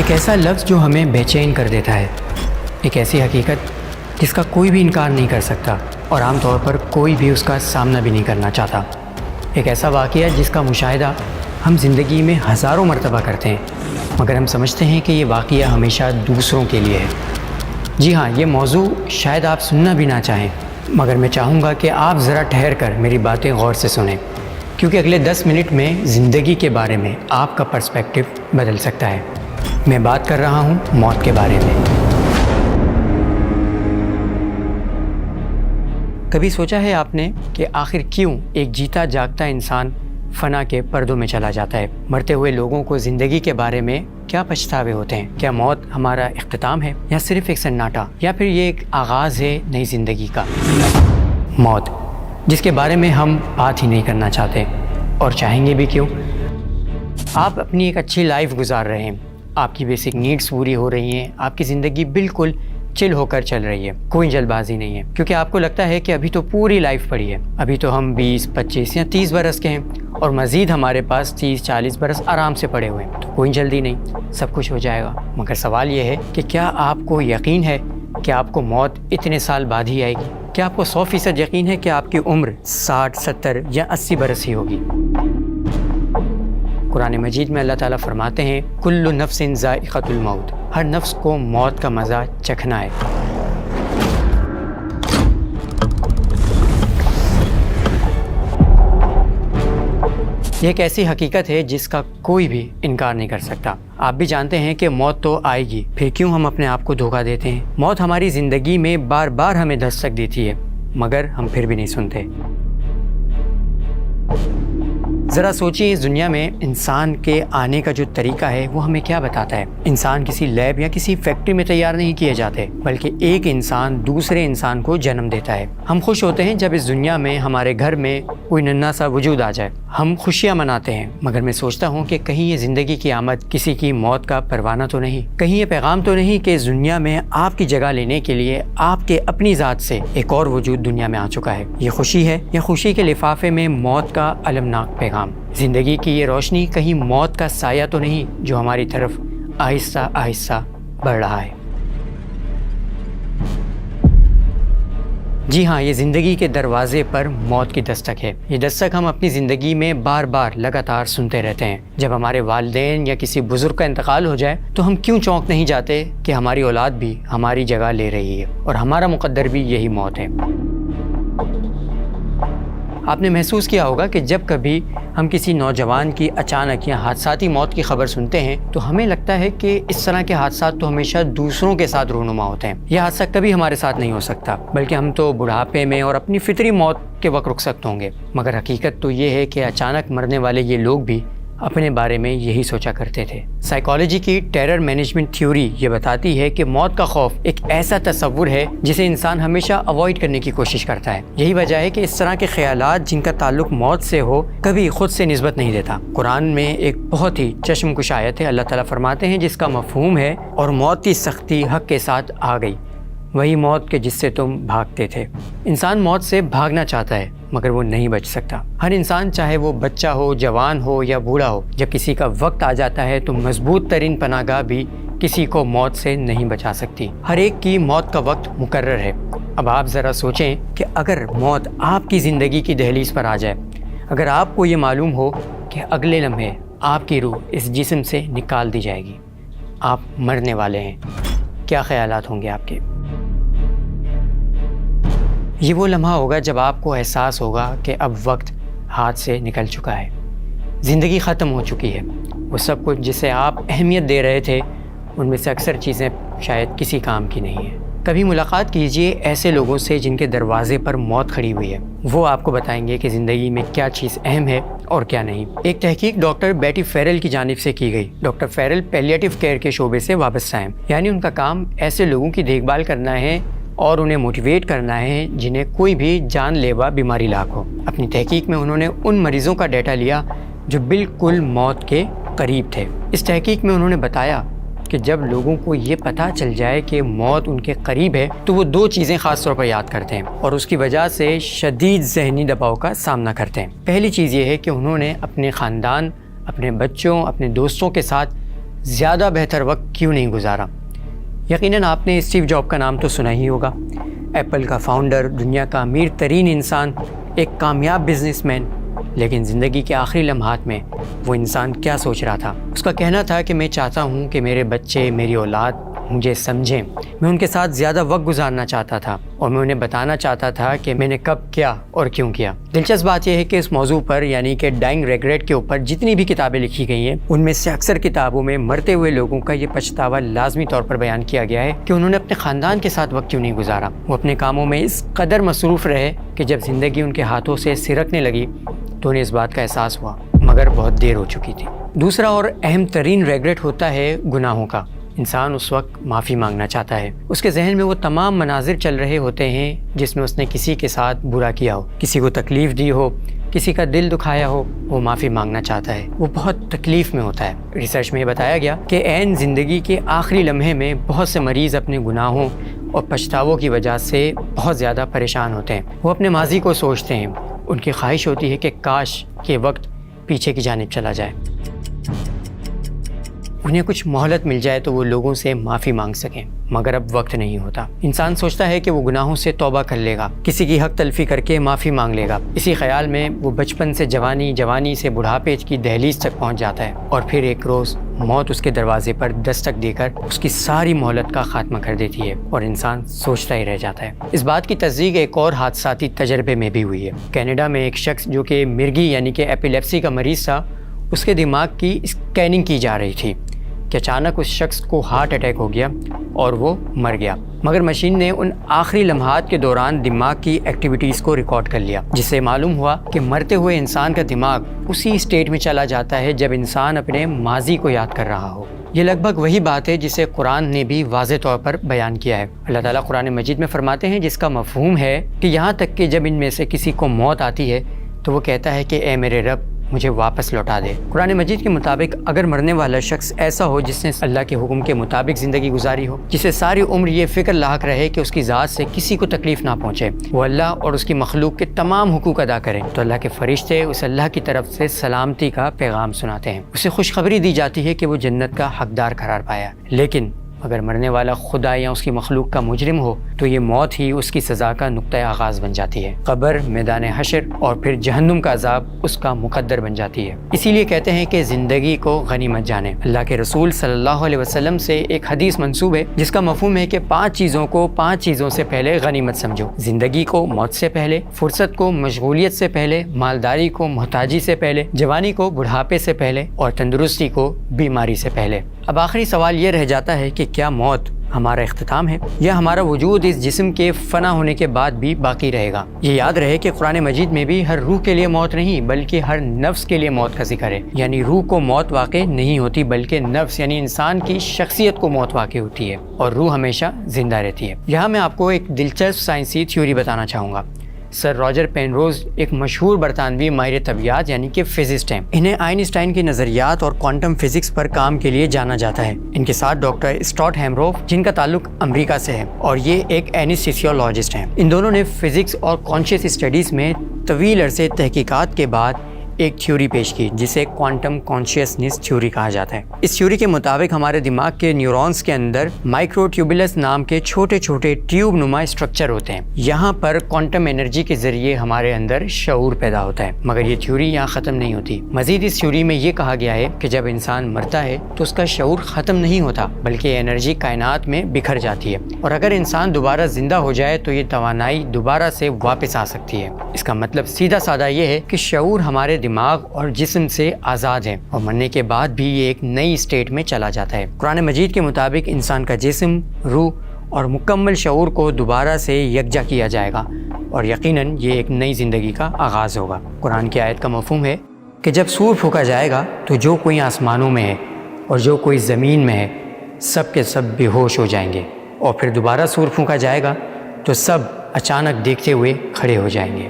ایک ایسا لفظ جو ہمیں بے چین کر دیتا ہے، ایک ایسی حقیقت جس کا کوئی بھی انکار نہیں کر سکتا اور عام طور پر کوئی بھی اس کا سامنا بھی نہیں کرنا چاہتا، ایک ایسا واقعہ جس کا مشاہدہ ہم زندگی میں ہزاروں مرتبہ کرتے ہیں مگر ہم سمجھتے ہیں کہ یہ واقعہ ہمیشہ دوسروں کے لیے ہے۔ جی ہاں، یہ موضوع شاید آپ سننا بھی نہ چاہیں مگر میں چاہوں گا کہ آپ ذرا ٹھہر کر میری باتیں غور سے سنیں، کیونکہ اگلے 10 منٹ میں زندگی کے بارے میں آپ کا پرسپیکٹیو بدل سکتا ہے۔ میں بات کر رہا ہوں موت کے بارے میں۔ کبھی سوچا ہے آپ نے کہ آخر کیوں ایک جیتا جاگتا انسان فنا کے پردوں میں چلا جاتا ہے؟ مرتے ہوئے لوگوں کو زندگی کے بارے میں کیا پچھتاوے ہوتے ہیں؟ کیا موت ہمارا اختتام ہے یا صرف ایک سناٹا، یا پھر یہ ایک آغاز ہے نئی زندگی کا؟ موت جس کے بارے میں ہم بات ہی نہیں کرنا چاہتے، اور چاہیں گے بھی کیوں؟ آپ اپنی ایک اچھی لائف گزار رہے ہیں، آپ کی بیسک نیڈز پوری ہو رہی ہیں، آپ کی زندگی بالکل چل ہو کر چل رہی ہے، کوئی جلد بازی نہیں ہے، کیونکہ آپ کو لگتا ہے کہ ابھی تو پوری لائف پڑی ہے، ابھی تو ہم 20، 25 یا 30 برس کے ہیں اور مزید ہمارے پاس 30، 40 برس آرام سے پڑے ہوئے ہیں، تو کوئی جلدی نہیں، سب کچھ ہو جائے گا۔ مگر سوال یہ ہے کہ کیا آپ کو یقین ہے کہ آپ کو موت اتنے سال بعد ہی آئے گی؟ کیا آپ کو 100% یقین ہے کہ آپ کی عمر 60، 70 یا 80 برس ہی ہوگی؟ قرآن مجید میں اللہ تعالیٰ فرماتے ہیں کل نفس ذائقۃ الموت، ہر نفس کو موت کا مزہ چکھنا ہے۔ یہ ایک ایسی حقیقت ہے جس کا کوئی بھی انکار نہیں کر سکتا۔ آپ بھی جانتے ہیں کہ موت تو آئے گی، پھر کیوں ہم اپنے آپ کو دھوکہ دیتے ہیں؟ موت ہماری زندگی میں بار بار ہمیں دستک دیتی ہے مگر ہم پھر بھی نہیں سنتے۔ ذرا سوچیے، اس دنیا میں انسان کے آنے کا جو طریقہ ہے وہ ہمیں کیا بتاتا ہے؟ انسان کسی لیب یا کسی فیکٹری میں تیار نہیں کیے جاتے، بلکہ ایک انسان دوسرے انسان کو جنم دیتا ہے۔ ہم خوش ہوتے ہیں جب اس دنیا میں ہمارے گھر میں کوئی ننھا سا وجود آ جائے، ہم خوشیاں مناتے ہیں، مگر میں سوچتا ہوں کہ کہیں یہ زندگی کی آمد کسی کی موت کا پروانہ تو نہیں؟ کہیں یہ پیغام تو نہیں کہ اس دنیا میں آپ کی جگہ لینے کے لیے آپ کے اپنی ذات سے ایک اور وجود دنیا میں آ چکا ہے؟ یہ خوشی ہے یا خوشی کے لفافے میں موت کا المناک پیغام؟ زندگی کی یہ روشنی کہیں موت کا سایہ تو نہیں جو ہماری طرف آہستہ آہستہ بڑھ رہا ہے؟ جی ہاں، یہ زندگی کے دروازے پر موت کی دستک ہے۔ یہ دستک ہم اپنی زندگی میں بار بار لگاتار سنتے رہتے ہیں۔ جب ہمارے والدین یا کسی بزرگ کا انتقال ہو جائے تو ہم کیوں چونک نہیں جاتے کہ ہماری اولاد بھی ہماری جگہ لے رہی ہے اور ہمارا مقدر بھی یہی موت ہے۔ آپ نے محسوس کیا ہوگا کہ جب کبھی ہم کسی نوجوان کی اچانک یا حادثاتی موت کی خبر سنتے ہیں تو ہمیں لگتا ہے کہ اس طرح کے حادثات تو ہمیشہ دوسروں کے ساتھ رونما ہوتے ہیں، یہ حادثہ کبھی ہمارے ساتھ نہیں ہو سکتا، بلکہ ہم تو بڑھاپے میں اور اپنی فطری موت کے وقت رک سکتے ہوں گے۔ مگر حقیقت تو یہ ہے کہ اچانک مرنے والے یہ لوگ بھی اپنے بارے میں یہی سوچا کرتے تھے۔ سائیکالوجی کی ٹیرر مینجمنٹ تھیوری یہ بتاتی ہے کہ موت کا خوف ایک ایسا تصور ہے جسے انسان ہمیشہ اوائڈ کرنے کی کوشش کرتا ہے۔ یہی وجہ ہے کہ اس طرح کے خیالات جن کا تعلق موت سے ہو کبھی خود سے نسبت نہیں دیتا۔ قرآن میں ایک بہت ہی چشم کش آیت ہے، اللہ تعالیٰ فرماتے ہیں جس کا مفہوم ہے اور موت کی سختی حق کے ساتھ آ گئی، وہی موت کے جس سے تم بھاگتے تھے۔ انسان موت سے بھاگنا چاہتا ہے مگر وہ نہیں بچ سکتا۔ ہر انسان چاہے وہ بچہ ہو، جوان ہو یا بوڑھا ہو، جب کسی کا وقت آ جاتا ہے تو مضبوط ترین پناہ گاہ بھی کسی کو موت سے نہیں بچا سکتی۔ ہر ایک کی موت کا وقت مقرر ہے۔ اب آپ ذرا سوچیں کہ اگر موت آپ کی زندگی کی دہلیز پر آ جائے، اگر آپ کو یہ معلوم ہو کہ اگلے لمحے آپ کی روح اس جسم سے نکال دی جائے گی، آپ مرنے والے ہیں، کیا خیالات ہوں گے آپ کے؟ یہ وہ لمحہ ہوگا جب آپ کو احساس ہوگا کہ اب وقت ہاتھ سے نکل چکا ہے، زندگی ختم ہو چکی ہے، وہ سب کچھ جسے آپ اہمیت دے رہے تھے ان میں سے اکثر چیزیں شاید کسی کام کی نہیں ہیں۔ کبھی ملاقات کیجئے ایسے لوگوں سے جن کے دروازے پر موت کھڑی ہوئی ہے، وہ آپ کو بتائیں گے کہ زندگی میں کیا چیز اہم ہے اور کیا نہیں۔ ایک تحقیق ڈاکٹر بیٹی فیرل کی جانب سے کی گئی۔ ڈاکٹر فیرل پیلیٹیو کیئر کے شعبے سے وابستہ ہیں، یعنی ان کا کام ایسے لوگوں کی دیکھ بھال کرنا ہے اور انہیں موٹیویٹ کرنا ہے جنہیں کوئی بھی جان لیوا بیماری لاحق ہو۔ اپنی تحقیق میں انہوں نے ان مریضوں کا ڈیٹا لیا جو بالکل موت کے قریب تھے۔ اس تحقیق میں انہوں نے بتایا کہ جب لوگوں کو یہ پتہ چل جائے کہ موت ان کے قریب ہے تو وہ 2 چیزیں خاص طور پر یاد کرتے ہیں اور اس کی وجہ سے شدید ذہنی دباؤ کا سامنا کرتے ہیں۔ پہلی چیز یہ ہے کہ انہوں نے اپنے خاندان، اپنے بچوں، اپنے دوستوں کے ساتھ زیادہ بہتر وقت کیوں نہیں گزارا؟ یقیناً آپ نے اسٹیو جاب کا نام تو سنا ہی ہوگا، ایپل کا فاؤنڈر، دنیا کا امیر ترین انسان، ایک کامیاب بزنس مین۔ لیکن زندگی کے آخری لمحات میں وہ انسان کیا سوچ رہا تھا؟ اس کا کہنا تھا کہ میں چاہتا ہوں کہ میرے بچے، میری اولاد مجھے سمجھیں، میں ان کے ساتھ زیادہ وقت گزارنا چاہتا تھا اور میں انہیں بتانا چاہتا تھا کہ میں نے کب کیا اور کیوں کیا۔ دلچسپ بات یہ ہے کہ اس موضوع پر یعنی کہ ڈائنگ ریگریٹ کے اوپر جتنی بھی کتابیں لکھی گئی ہیں ان میں سے اکثر کتابوں میں مرتے ہوئے لوگوں کا یہ پچھتاوا لازمی طور پر بیان کیا گیا ہے کہ انہوں نے اپنے خاندان کے ساتھ وقت کیوں نہیں گزارا۔ وہ اپنے کاموں میں اس قدر مصروف رہے کہ جب زندگی ان کے ہاتھوں سے سرکنے لگی تو انہیں اس بات کا احساس ہوا، مگر بہت دیر ہو چکی تھی۔ دوسرا اور اہم ترین ریگریٹ ہوتا ہے گناہوں کا۔ انسان اس وقت معافی مانگنا چاہتا ہے، اس کے ذہن میں وہ تمام مناظر چل رہے ہوتے ہیں جس میں اس نے کسی کے ساتھ برا کیا ہو، کسی کو تکلیف دی ہو، کسی کا دل دکھایا ہو، وہ معافی مانگنا چاہتا ہے، وہ بہت تکلیف میں ہوتا ہے۔ ریسرچ میں یہ بتایا گیا کہ عین زندگی کے آخری لمحے میں بہت سے مریض اپنے گناہوں اور پچھتاووں کی وجہ سے بہت زیادہ پریشان ہوتے ہیں۔ وہ اپنے ماضی کو سوچتے ہیں، ان کی خواہش ہوتی ہے کہ کاش کہ وقت پیچھے کی جانب چلا جائے، انہیں کچھ مہلت مل جائے تو وہ لوگوں سے معافی مانگ سکیں، مگر اب وقت نہیں ہوتا۔ انسان سوچتا ہے کہ وہ گناہوں سے توبہ کر لے گا، کسی کی حق تلفی کر کے معافی مانگ لے گا۔ اسی خیال میں وہ بچپن سے جوانی، جوانی سے بڑھاپے کی دہلیز تک پہنچ جاتا ہے اور پھر ایک روز موت اس کے دروازے پر دستک دے کر اس کی ساری مہلت کا خاتمہ کر دیتی ہے اور انسان سوچتا ہی رہ جاتا ہے۔ اس بات کی تصدیق ایک اور حادثاتی تجربے میں بھی ہوئی ہے۔ کینیڈا میں ایک شخص جو کہ مرگی یعنی کہ ایپیلیپسی کا مریض تھا، اس کے دماغ کی اسکیننگ کی جا رہی تھی کہ اچانک اس شخص کو ہارٹ اٹیک ہو گیا اور وہ مر گیا، مگر مشین نے ان آخری لمحات کے دوران دماغ کی ایکٹیویٹیز کو ریکارڈ کر لیا، جس سے معلوم ہوا کہ مرتے ہوئے انسان کا دماغ اسی اسٹیٹ میں چلا جاتا ہے جب انسان اپنے ماضی کو یاد کر رہا ہو۔ یہ لگ بھگ وہی بات ہے جسے قرآن نے بھی واضح طور پر بیان کیا ہے۔ اللہ تعالیٰ قرآن مجید میں فرماتے ہیں، جس کا مفہوم ہے کہ یہاں تک کہ جب ان میں سے کسی کو موت آتی ہے تو وہ کہتا ہے کہ اے میرے رب مجھے واپس لوٹا دے۔ قرآن مجید کے مطابق اگر مرنے والا شخص ایسا ہو جس نے اللہ کے حکم کے مطابق زندگی گزاری ہو، جسے ساری عمر یہ فکر لاحق رہے کہ اس کی ذات سے کسی کو تکلیف نہ پہنچے، وہ اللہ اور اس کی مخلوق کے تمام حقوق ادا کرے، تو اللہ کے فرشتے اس اللہ کی طرف سے سلامتی کا پیغام سناتے ہیں، اسے خوشخبری دی جاتی ہے کہ وہ جنت کا حقدار قرار پایا۔ لیکن اگر مرنے والا خدا یا اس کی مخلوق کا مجرم ہو تو یہ موت ہی اس کی سزا کا نقطۂ آغاز بن جاتی ہے۔ قبر، میدان حشر اور پھر جہنم کا عذاب اس کا مقدر بن جاتی ہے۔ اسی لیے کہتے ہیں کہ زندگی کو غنیمت جانے۔ اللہ کے رسول صلی اللہ علیہ وسلم سے ایک حدیث منسوب ہے جس کا مفہوم ہے کہ 5 چیزوں کو 5 چیزوں سے پہلے غنیمت سمجھو: زندگی کو موت سے پہلے، فرصت کو مشغولیت سے پہلے، مالداری کو محتاجی سے پہلے، جوانی کو بڑھاپے سے پہلے اور تندرستی کو بیماری سے پہلے۔ اب آخری سوال یہ رہ جاتا ہے کہ کیا موت ہمارا اختتام ہے یا ہمارا وجود اس جسم کے فنا ہونے کے بعد بھی باقی رہے گا؟ یہ یاد رہے کہ قرآن مجید میں بھی ہر روح کے لیے موت نہیں بلکہ ہر نفس کے لیے موت کا ذکر ہے، یعنی روح کو موت واقع نہیں ہوتی بلکہ نفس یعنی انسان کی شخصیت کو موت واقع ہوتی ہے اور روح ہمیشہ زندہ رہتی ہے۔ یہاں میں آپ کو ایک دلچسپ سائنسی تھیوری بتانا چاہوں گا۔ سر راجر پینروز ایک مشہور برطانوی ماہر طبیعیات یعنی کہ فزسٹ ہیں۔ انہیں آئنسٹائن کے نظریات اور کوانٹم فزکس پر کام کے لیے جانا جاتا ہے۔ ان کے ساتھ ڈاکٹر اسٹاٹ ہیمروف جن کا تعلق امریکہ سے ہے اور یہ ایک اینستھیسیولوجسٹ ہیں۔ ان دونوں نے فزکس اور کانشیس اسٹڈیز میں طویل عرصے تحقیقات کے بعد ایک تھیوری پیش کی جسے کوانٹم کانشیسنس تھیوری کہا جاتا ہے۔ اس تھیوری کے مطابق ہمارے دماغ کے نیورونز کے اندر مائکرو ٹیوبولس نام کے چھوٹے چھوٹے ٹیوب نما اسٹرکچر ہوتے ہیں۔ یہاں پر کوانٹم انرجی کے ذریعے ہمارے اندر شعور پیدا ہوتا ہے، مگر یہ تھیوری یہاں ختم نہیں ہوتی۔ مزید اس تھیوری میں یہ کہا گیا ہے کہ جب انسان مرتا ہے تو اس کا شعور ختم نہیں ہوتا بلکہ انرجی کائنات میں بکھر جاتی ہے، اور اگر انسان دوبارہ زندہ ہو جائے تو یہ توانائی دوبارہ سے واپس آ سکتی ہے۔ اس کا مطلب سیدھا سادہ یہ ہے کہ شعور ہمارے دماغ اور جسم سے آزاد ہے اور مرنے کے بعد بھی یہ ایک نئی اسٹیٹ میں چلا جاتا ہے۔ قرآن مجید کے مطابق انسان کا جسم، روح اور مکمل شعور کو دوبارہ سے یکجا کیا جائے گا اور یقیناً یہ ایک نئی زندگی کا آغاز ہوگا۔ قرآن کی آیت کا مفہوم ہے کہ جب سور پھونکا جائے گا تو جو کوئی آسمانوں میں ہے اور جو کوئی زمین میں ہے سب کے سب بے ہوش ہو جائیں گے، اور پھر دوبارہ سور پھونکا جائے گا تو سب اچانک دیکھتے ہوئے کھڑے ہو جائیں گے۔